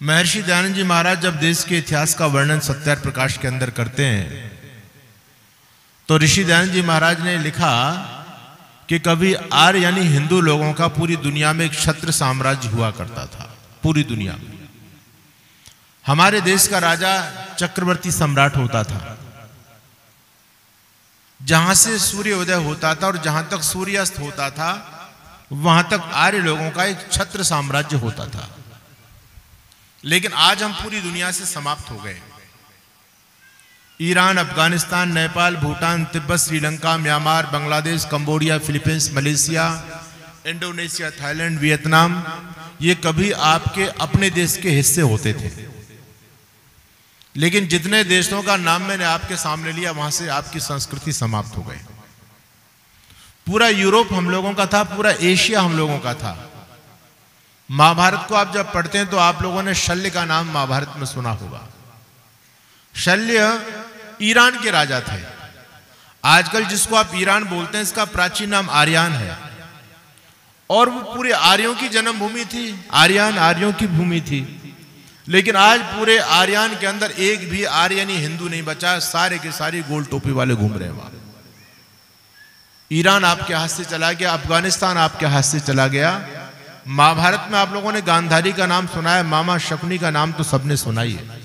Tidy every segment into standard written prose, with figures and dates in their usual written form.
महर्षि दयानंद जी महाराज जब देश के इतिहास का वर्णन सत्यार्थ प्रकाश के अंदर करते हैं तो ऋषि दयानंद जी महाराज ने लिखा कि कभी आर्य यानी हिंदू लोगों का पूरी दुनिया में एक क्षत्र साम्राज्य हुआ करता था। पूरी दुनिया में हमारे देश का राजा चक्रवर्ती सम्राट होता था। जहां से सूर्योदय होता था और जहां तक सूर्यास्त होता था वहां तक आर्य लोगों का एक छत्र साम्राज्य होता था। लेकिन आज हम पूरी दुनिया से समाप्त हो गए। Iran, Afghanistan, Nepal, Bhutan, Tibet, Sri Lanka, Myanmar, Bangladesh, Cambodia, Philippines, Malaysia, Indonesia, Thailand, Vietnam, ये कभी आपके अपने देश के हिस्से होते थे। लेकिन जितने देशों का नाम मैंने आपके सामने लिया वहां से आपकी संस्कृति समाप्त हो गई। पूरा यूरोप हम लोगों का था, पूरा एशिया हम लोगों का था। महाभारत को आप जब पढ़ते हैं तो आप लोगों ने शल्य का नाम महाभारत में सुना होगा। शल्य ईरान के राजा थे। आजकल जिसको आप ईरान बोलते हैं इसका प्राचीन नाम आर्यान है और वो पूरे आर्यों की जन्मभूमि थी। आर्यान आर्यों की भूमि थी। लेकिन आज पूरे आर्यान के अंदर एक भी आर्य यानी हिंदू नहीं बचा। सारे के सारे गोल टोपी वाले घूम रहे हैं वहां। ईरान आपके हाथ से चला गया, अफगानिस्तान आपके हाथ से चला गया। महाभारत में आप लोगों ने गांधारी का नाम सुना है, मामा शकुनी का नाम तो सबने सुना ही है।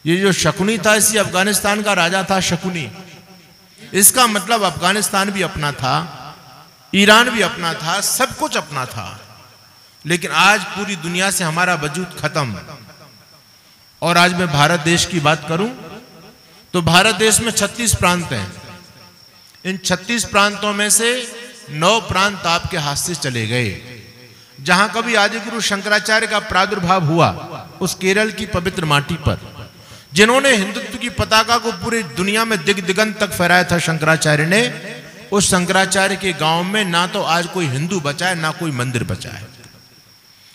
ये जो शकुनी था इसी अफगानिस्तान का राजा था शकुनी। इसका मतलब अफगानिस्तान भी अपना था, ईरान भी अपना था, सब कुछ अपना था। लेकिन आज पूरी दुनिया से हमारा वजूद खत्म। और आज मैं भारत देश की बात करूं तो भारत देश में 36 प्रांत हैं। इन 36 प्रांतों में से 9 प्रांत आपके हाथ से चले गए। जहां कभी आदिगुरु शंकराचार्य का प्रादुर्भाव हुआ उस केरल की पवित्र माटी पर, जिन्होंने हिंदुत्व की पताका को पूरी दुनिया में दिग दिगंत तक फहराया था शंकराचार्य ने, उस शंकराचार्य के गांव में ना तो आज कोई हिंदू बचा है ना कोई मंदिर बचा है।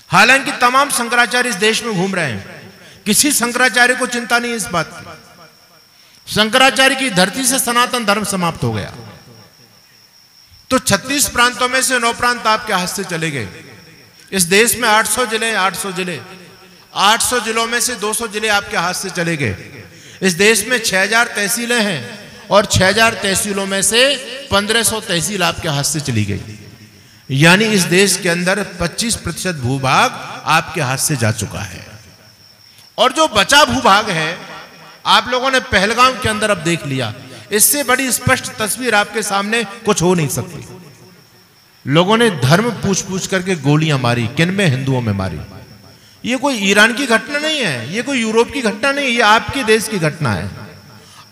हालांकि तमाम शंकराचार्य इस देश में घूम रहे हैं, किसी शंकराचार्य को चिंता नहीं इस बात की। शंकराचार्य की धरती से सनातन धर्म समाप्त हो गया। तो 36 प्रांतों में से 9 प्रांत आपके हाथ से चले गए। इस देश में 800 जिले हैं, 800 जिले। 800 जिलों में से 200 जिले आपके हाथ से चले गए। इस देश में 6000 तहसीलें हैं और 6000 तहसीलों में से 1500 तहसील आपके हाथ से चली गई। यानी इस देश के अंदर 25% भूभाग आपके हाथ से जा चुका है। और जो बचा भूभाग है आप लोगों ने पहलगाम के अंदर अब देख लिया। इससे बड़ी स्पष्ट तस्वीर आपके सामने कुछ हो नहीं सकती। लोगों ने धर्म पूछ पूछ करके गोलियां मारी। किन में? हिंदुओं में मारी। ये कोई ईरान की घटना नहीं है, ये कोई यूरोप की घटना नहीं है, ये आपके देश की घटना है।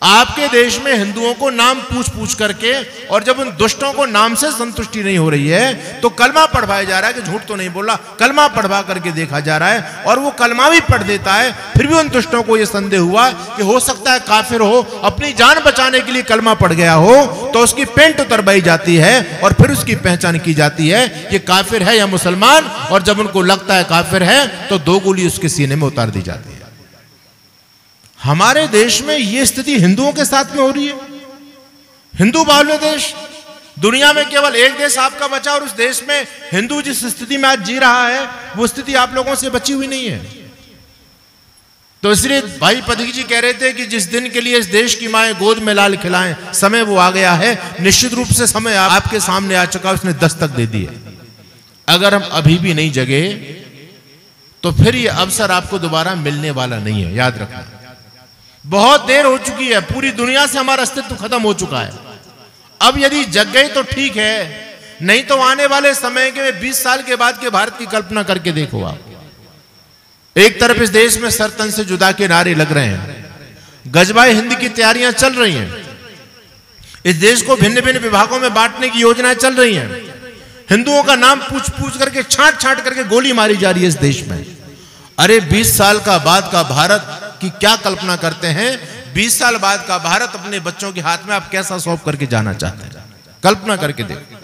आपके देश में हिंदुओं को नाम पूछ पूछ करके, और जब उन दुष्टों को नाम से संतुष्टि नहीं हो रही है तो कलमा पढ़वाया जा रहा है कि झूठ तो नहीं बोला, कलमा पढ़वा करके देखा जा रहा है। और वो कलमा भी पढ़ देता है, फिर भी उन दुष्टों को यह संदेह हुआ कि हो सकता है काफिर हो, अपनी जान बचाने के लिए कलमा पढ़ गया हो, तो उसकी पेंट उतरवाई जाती है और फिर उसकी पहचान की जाती है कि काफिर है या मुसलमान। और जब उनको लगता है काफिर है तो 2 गोली उसके सीने में उतार दी जाती है। हमारे देश में यह स्थिति हिंदुओं के साथ में हो रही है। हिंदू बाहुल्य देश, दुनिया में केवल एक देश आपका बचा और उस देश में हिंदू जिस स्थिति में आज जी रहा है वो स्थिति आप लोगों से बची हुई नहीं है। तो इसलिए भाई पथिक जी कह रहे थे कि जिस दिन के लिए इस देश की माएं गोद में लाल खिलाएं, समय वो आ गया है। निश्चित रूप से समय आपके सामने आ चुका, उसने दस्तक दे दी है। अगर हम अभी भी नहीं जगे तो फिर ये अवसर आपको दोबारा मिलने वाला नहीं है, याद रखना। बहुत देर हो चुकी है, पूरी दुनिया से हमारा अस्तित्व खत्म हो चुका है। अब यदि जग गए तो ठीक है, नहीं तो आने वाले समय के 20 साल के बाद के भारत की कल्पना करके देखो आप। एक तरफ इस देश में सरतन से जुदा के नारे लग रहे हैं, गजबाए हिंद की तैयारियां चल रही हैं, इस देश को भिन्न भिन्न विभागों में बांटने की योजनाएं चल रही हैं, हिंदुओं का नाम पूछ पूछ करके छांट छांट करके गोली मारी जा रही है इस देश में। अरे 20 साल का बाद का भारत की क्या कल्पना करते हैं? 20 साल बाद का भारत अपने बच्चों के हाथ में आप कैसा सौंप करके जाना चाहते हैं? कल्पना करके देखो।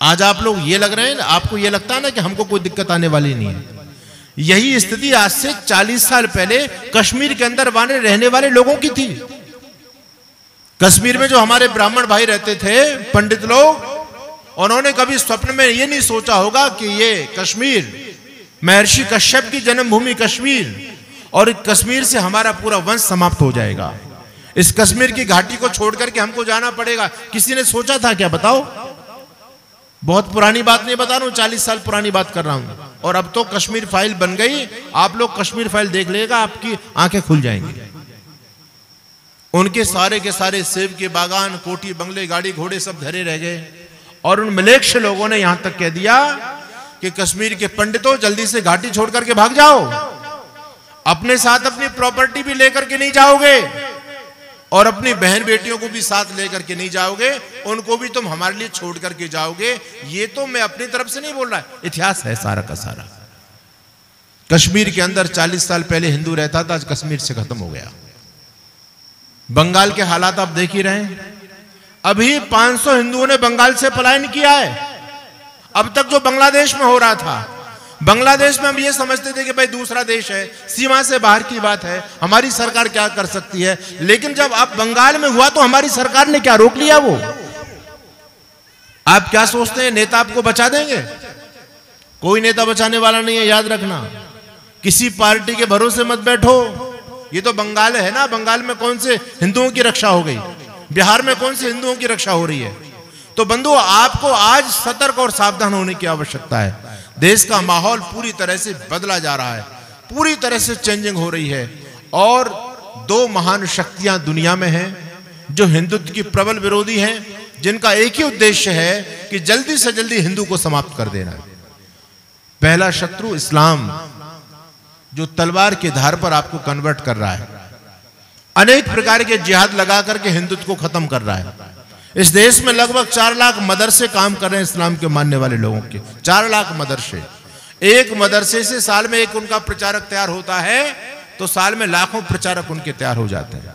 आज आप लोग ये लग रहे हैं, आपको ये लगता है ना कि हमको कोई दिक्कत आने वाली नहीं है। यही स्थिति आज से 40 साल पहले कश्मीर के अंदर रहने वाले लोगों की थी। कश्मीर में जो हमारे ब्राह्मण भाई रहते थे, पंडित लोग, उन्होंने कभी स्वप्न में ये नहीं सोचा होगा कि ये कश्मीर महर्षि कश्यप की जन्मभूमि कश्मीर, और कश्मीर से हमारा पूरा वंश समाप्त हो जाएगा। इस कश्मीर की घाटी को छोड़ करके हमको जाना पड़ेगा। किसी ने सोचा था क्या? बताओ। बहुत पुरानी बात नहीं बता रहा हूं, 40 साल पुरानी बात कर रहा हूं। और अब तो कश्मीर फाइल बन गई। आप लोग कश्मीर फाइल देख लेगा, आपकी आंखें खुल जाएंगी। उनके सारे के सारे सेब के बागान, कोठी बंगले, गाड़ी घोड़े सब धरे रह गए। और उन मलेच्छ लोगों ने यहां तक कह दिया कि कश्मीर के पंडितों, जल्दी से घाटी छोड़ करके भाग जाओ। अपने साथ अपनी प्रॉपर्टी भी लेकर के नहीं जाओगे, और अपनी बहन बेटियों को भी साथ लेकर के नहीं जाओगे, उनको भी तुम हमारे लिए छोड़ करके जाओगे। ये तो मैं अपनी तरफ से नहीं बोल रहा, इतिहास है सारा का सारा। कश्मीर के अंदर 40 साल पहले हिंदू रहता था, आज कश्मीर से खत्म हो गया। बंगाल के हालात आप देख ही रहे हैं। अभी 500 हिंदुओं ने बंगाल से पलायन किया है। अब तक जो बांग्लादेश में हो रहा था, बांग्लादेश में हम ये समझते थे कि भाई दूसरा देश है, सीमा से बाहर की बात है, हमारी सरकार क्या कर सकती है। लेकिन जब अब बंगाल में हुआ तो हमारी सरकार ने क्या रोक लिया? वो आप क्या सोचते हैं नेता आपको बचा देंगे? कोई नेता बचाने वाला नहीं है, याद रखना। किसी पार्टी के भरोसे मत बैठो। ये तो बंगाल है ना, बंगाल में कौन से हिंदुओं की रक्षा हो गई? बिहार में कौन से हिंदुओं की रक्षा हो रही है? तो बंधुओं, आपको आज सतर्क और सावधान होने की आवश्यकता है। देश का माहौल पूरी तरह से बदला जा रहा है, पूरी तरह से चेंजिंग हो रही है। और दो महान शक्तियां दुनिया में हैं जो हिंदुत्व की प्रबल विरोधी हैं, जिनका एक ही उद्देश्य है कि जल्दी से जल्दी हिंदू को समाप्त कर देना। पहला शत्रु इस्लाम, जो तलवार की धार पर आपको कन्वर्ट कर रहा है, अनेक प्रकार के जिहाद लगा करके हिंदुत्व को खत्म कर रहा है। इस देश में लगभग 4 लाख मदरसे काम कर रहे हैं इस्लाम के मानने वाले लोगों के। 4 लाख मदरसे। एक मदरसे से साल में एक उनका प्रचारक तैयार होता है तो साल में लाखों प्रचारक उनके तैयार हो जाते हैं।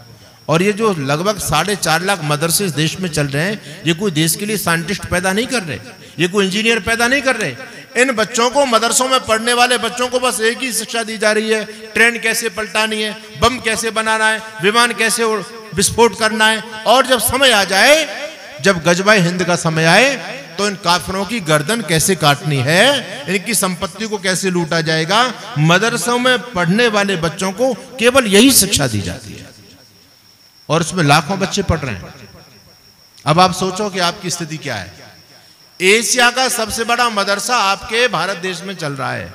और ये जो लगभग 4.5 लाख मदरसे इस देश में चल रहे हैं, ये कोई देश के लिए साइंटिस्ट पैदा नहीं कर रहे, ये कोई इंजीनियर पैदा नहीं कर रहे। इन बच्चों को, मदरसों में पढ़ने वाले बच्चों को बस एक ही शिक्षा दी जा रही है, ट्रेन कैसे पलटानी है, बम कैसे बनाना है, विमान कैसे विस्फोट करना है। और जब समय आ जाए, जब गजबाए हिंद का समय आए, तो इन काफिरों की गर्दन कैसे काटनी है, इनकी संपत्ति को कैसे लूटा जाएगा, मदरसों में पढ़ने वाले बच्चों को केवल यही शिक्षा दी जाती है। और उसमें लाखों बच्चे पढ़ रहे हैं। अब आप सोचो कि आपकी स्थिति क्या है। एशिया का सबसे बड़ा मदरसा आपके भारत देश में चल रहा है,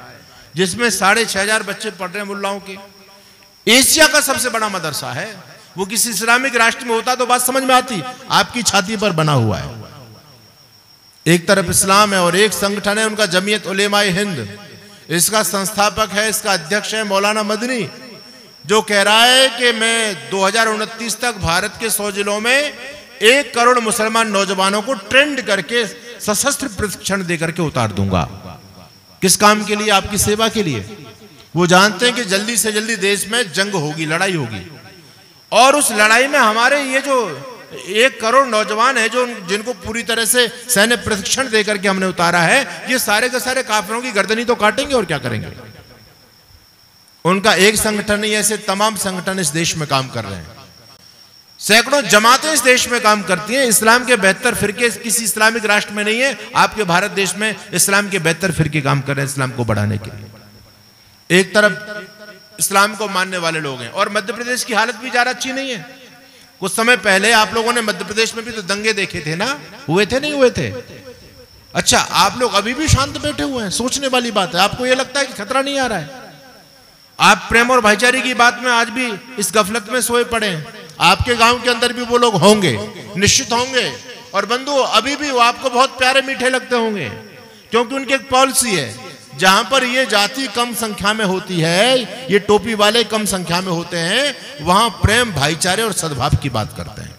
जिसमें 6,500 बच्चे पढ़ रहे हैं मुल्लाओं के। एशिया का सबसे बड़ा मदरसा है। वो किसी इस्लामिक राष्ट्र में होता तो बात समझ में आती, आपकी छाती पर बना हुआ है। एक तरफ इस्लाम है और एक संगठन है उनका, जमीयत उलेमाए हिंद। इसका संस्थापक है, इसका अध्यक्ष है मौलाना मदनी, जो कह रहा है कि मैं 2029 तक भारत के 100 जिलों में 1 करोड़ मुसलमान नौजवानों को ट्रेंड करके सशस्त्र प्रशिक्षण देकर के उतार दूंगा। किस काम के लिए? आपकी सेवा के लिए। वो जानते हैं कि जल्दी से जल्दी देश में जंग होगी, लड़ाई होगी, और उस लड़ाई में हमारे ये जो 1 करोड़ नौजवान है, जो जिनको पूरी तरह से सैन्य प्रशिक्षण देकर के हमने उतारा है, ये सारे के सारे काफिरों की गर्दनी तो काटेंगे और क्या करेंगे। उनका एक संगठन नहीं, ऐसे तमाम संगठन इस देश में काम कर रहे हैं। सैकड़ों जमातें इस देश में काम करती हैं। इस्लाम के 72 फिरके किसी इस्लामिक राष्ट्र में नहीं है। आपके भारत देश में इस्लाम के 72 फिरके काम कर रहे हैं इस्लाम को बढ़ाने के लिए। एक तरफ इस्लाम को मानने वाले लोग हैं, और मध्य प्रदेश की हालत भी ज्यादा अच्छी नहीं है। कुछ समय पहले आप लोगों ने मध्य प्रदेश में भी तो दंगे देखे थे ना, हुए थे नहीं हुए थे? अच्छा, आप लोग अभी भी शांत बैठे हुए हैं, सोचने वाली बात है। आपको यह लगता है कि खतरा नहीं आ रहा है? आप प्रेम और भाईचारे की बात में आज भी इस गफलत में सोए पड़े हैं। आपके गांव के अंदर भी वो लोग होंगे, निश्चित होंगे, और बंधु अभी भी वो आपको बहुत प्यारे मीठे लगते होंगे, क्योंकि उनकी एक पॉलिसी है, जहां पर ये जाति कम संख्या में होती है, ये टोपी वाले कम संख्या में होते हैं, वहां प्रेम, भाईचारे और सद्भाव की बात करते हैं।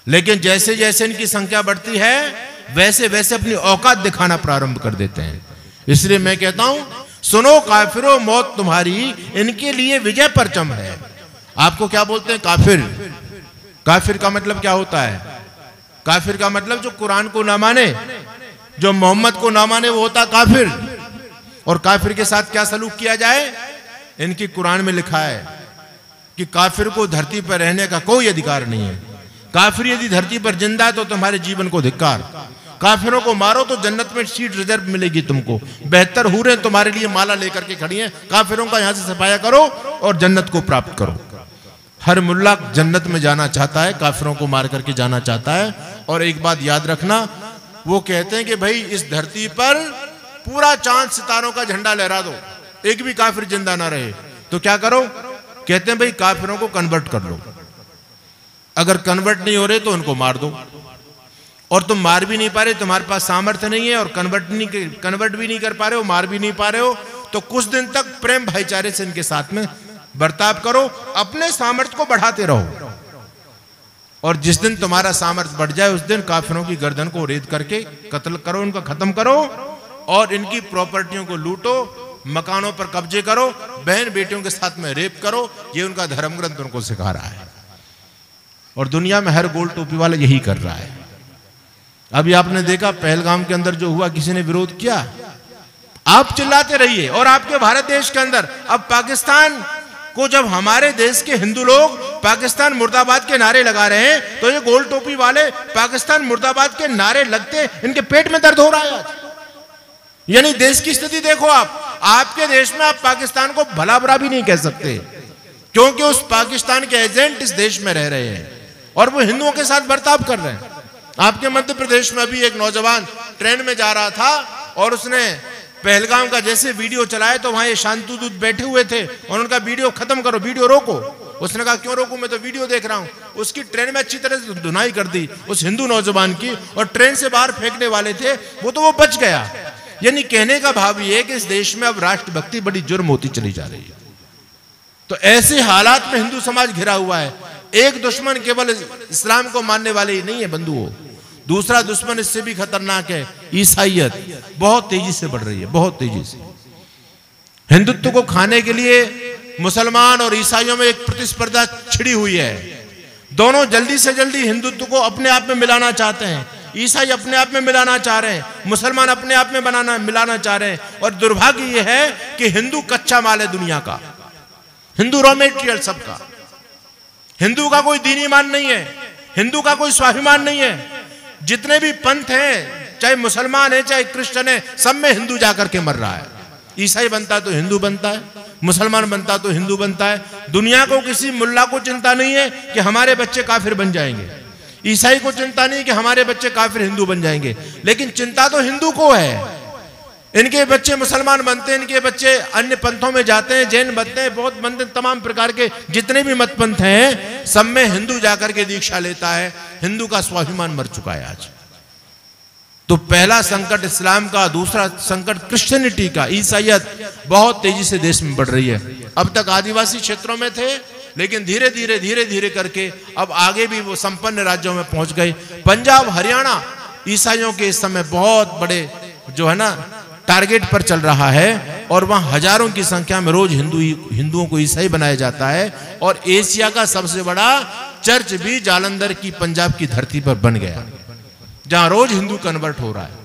लेकिन जैसे जैसे इनकी संख्या बढ़ती है, वैसे वैसे अपनी औकात दिखाना प्रारंभ कर देते हैं। इसलिए मैं कहता हूं, सुनो काफिरों, मौत तुम्हारी, इनके लिए विजय परचम है। आपको क्या बोलते हैं? काफिर। काफिर का मतलब क्या होता है? काफिर का मतलब जो कुरान को ना माने, जो मोहम्मद को ना माने, वो होता काफिर। और काफिर के साथ क्या सलूक किया जाए? इनकी कुरान में लिखा है कि काफिर को धरती पर रहने का कोई अधिकार नहीं है। काफिर यदि धरती पर जिंदा है तो तुम्हारे जीवन को धिक्कार। काफिरों को मारो तो जन्नत में सीट रिजर्व मिलेगी तुमको। 72 हूरें तुम्हारे लिए माला लेकर के खड़ी हैं, काफिरों का यहां से सफाया करो और जन्नत को प्राप्त करो। हर मुल्ला जन्नत में जाना चाहता है, काफिरों को मार करके जाना चाहता है। और एक बात याद रखना, वो कहते हैं कि भाई इस धरती पर पूरा चांद सितारों का झंडा लहरा दो, एक भी काफिर जिंदा ना रहे, तो क्या करो? कहते हैं भाई काफिरों को कन्वर्ट कर लो। अगर कन्वर्ट नहीं हो रहे तो उनको मार दो, और तुम मार भी नहीं पा रहे, तुम्हारे पास सामर्थ्य नहीं है, और कन्वर्ट भी नहीं कर पा रहे हो, मार भी नहीं पा रहे हो, तो कुछ दिन तक प्रेम भाईचारे से इनके साथ में बर्ताव करो, अपने सामर्थ्य को बढ़ाते रहो। और जिस दिन तुम्हारा सामर्थ्य बढ़ जाए उस दिन काफिरों की गर्दन को रेत करके कत्ल करो, उनका खत्म करो, और इनकी प्रॉपर्टियों को लूटो, मकानों पर कब्जे करो, बहन बेटियों के साथ में रेप करो। ये उनका धर्म ग्रंथ उनको सिखा रहा है, और दुनिया में हर गोल टोपी वाला यही कर रहा है। अभी आपने देखा पहलगाम के अंदर जो हुआ, किसी ने विरोध किया? आप चिल्लाते रहिए। और आपके भारत देश के अंदर अब पाकिस्तान को, जब हमारे देश के हिंदू लोग पाकिस्तान मुर्दाबाद के नारे लगा रहे हैं, तो ये गोल टोपी वाले पाकिस्तान मुर्दाबाद के नारे लगते इनके पेट में दर्द हो रहा है आज। यानी देश की स्थिति देखो आप, आपके देश में आप पाकिस्तान को भला बुरा भी नहीं कह सकते, क्योंकि उस पाकिस्तान के एजेंट इस देश में रह रहे हैं और वो हिंदुओं के साथ बर्ताव कर रहे हैं। आपके मध्य प्रदेश में अभी एक नौजवान ट्रेन में जा रहा था और उसने पहलगाम का जैसे वीडियो चलाया, तो वहां ये शांति दूत बैठे हुए थे और उनका वीडियो खत्म करो, वीडियो रोको। उसने कहा क्यों रोकूं, मैं तो वीडियो देख रहा हूं। उसकी ट्रेन में अच्छी तरह से धुनाई कर दी उस हिंदू नौजवान की, और ट्रेन से बाहर फेंकने वाले थे वो बच गया। यानी कहने का भाव ये है कि इस देश में अब राष्ट्रभक्ति बड़ी जुर्म होती चली जा रही है। तो ऐसे हालात में हिंदू समाज घिरा हुआ है। एक दुश्मन केवल इस्लाम को मानने वाले ही नहीं है बंधुओं, दूसरा दुश्मन इससे भी खतरनाक है, ईसाइयत बहुत तेजी से बढ़ रही है, बहुत तेजी से। हिंदुत्व को खाने के लिए मुसलमान और ईसाइयों में एक प्रतिस्पर्धा छिड़ी हुई है। दोनों जल्दी से जल्दी हिंदुत्व को अपने आप में मिलाना चाहते हैं। ईसाई अपने आप में मिलाना चाह रहे हैं, मुसलमान अपने आप में मिलाना चाह रहे हैं। और दुर्भाग्य यह है कि हिंदू कच्चा माल है दुनिया का, हिंदू रॉ मेटेरियल सबका। हिंदू का कोई दीन ईमान नहीं है, हिंदू का कोई स्वाभिमान नहीं है। जितने भी पंथ हैं, चाहे मुसलमान है चाहे क्रिश्चियन है, सब में हिंदू जाकर के मर रहा है। ईसाई बनता है तो हिंदू बनता है, मुसलमान बनता तो हिंदू बनता है। दुनिया को किसी मुल्ला को चिंता नहीं है कि हमारे बच्चे काफिर बन जाएंगे, ईसाई को चिंता नहीं कि हमारे बच्चे काफिर हिंदू बन जाएंगे, लेकिन चिंता तो हिंदू को है। इनके बच्चे मुसलमान बनते हैं, इनके बच्चे अन्य पंथों में जाते हैं, जैन बनते हैं, बौद्ध बनते हैं, तमाम प्रकार के जितने भी मत पंथ हैं सब में हिंदू जाकर के दीक्षा लेता है। हिंदू का स्वाभिमान मर चुका है आज। तो पहला संकट इस्लाम का, दूसरा संकट क्रिश्चियनिटी का, ईसाइयत बहुत तेजी से देश में बढ़ रही है। अब तक आदिवासी क्षेत्रों में थे, लेकिन धीरे धीरे करके अब आगे भी वो संपन्न राज्यों में पहुंच गए। पंजाब हरियाणा ईसाइयों के इस समय बहुत बड़े जो है ना टारगेट पर चल रहा है, और वहां हजारों की संख्या में रोज हिंदुओं को ईसाई बनाया जाता है। और एशिया का सबसे बड़ा चर्च भी जालंधर की पंजाब की धरती पर बन गया, जहां रोज हिंदू कन्वर्ट हो रहा है।